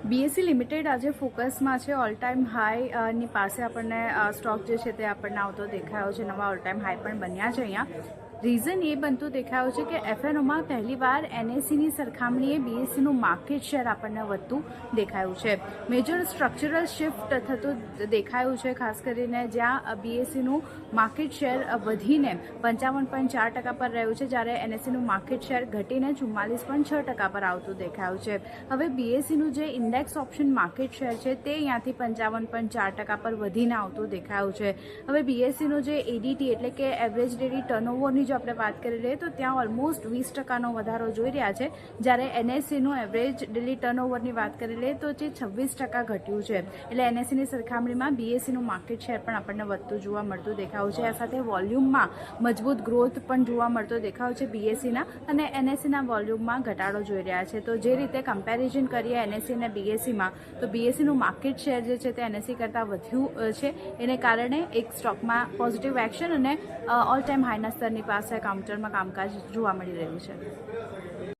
BSc limited આજે ફોકસમાં છે. All time high ની પાસે આપણને સ્ટોક જે છે તે આપણને આવતો દેખાયો છે. નવા ઓલ ટાઈમ હાઈ પણ બન્યા છે. અહીંયા રીઝન એ બનતું દેખાયું છે કે એફએનઓમાં પહેલીવાર એનએસસીની સરખામણીએ બીએસસીનું માર્કેટ શેર આપણને વધતું દેખાયું છે. મેજર સ્ટ્રક્ચરલ શિફ્ટ થતું દેખાયું છે, ખાસ કરીને જ્યાં બીએસસીનું માર્કેટ શેર વધીને 55.4% પર રહ્યું છે, જ્યારે એનએસસીનું માર્કેટ શેર ઘટીને 44.6% પર આવતું દેખાયું છે. હવે બીએસસીનું જે ઇન્ડેક્સ ઓપ્શન માર્કેટ શેર છે તે અહીંયાથી 55.4% પર વધીને આવતું દેખાયું છે. હવે બીએસસીનું જે એડીટી એટલે કે એવરેજ ડેલી ટર્નઓવરની જો આપણે વાત કરી લઈએ તો ત્યાં ઓલમોસ્ટ 20%નો વધારો જોઈ રહ્યા છે, જ્યારે એનએસસીનું એવરેજ ડેલી ટર્નઓવરની વાત કરી લઈએ તો જે 26% ઘટ્યું છે. એટલે એનએસસીની સરખામણીમાં બીએસસીનું માર્કેટ શેર પણ આપણને વધતું જોવા મળતું દેખાયું છે. આ સાથે વોલ્યુમમાં મજબૂત ગ્રોથ પણ જોવા મળતો દેખાયો છે બીએસસીના, અને એનએસસીના વોલ્યુમમાં ઘટાડો જોઈ રહ્યા છે. તો જે રીતે કમ્પેરિઝન કરીએ એનએસસી અને બીએસસીમાં, તો બીએસસીનું માર્કેટ શેર જે છે તે એનએસસી કરતાં વધ્યું છે. એને કારણે એક સ્ટોકમાં પોઝિટિવ એક્શન અને ઓલ ટાઈમ હાઈના સ્તરની પાસે કાઉન્ટરમાં કામકાજ જોવા મળી રહ્યું છે.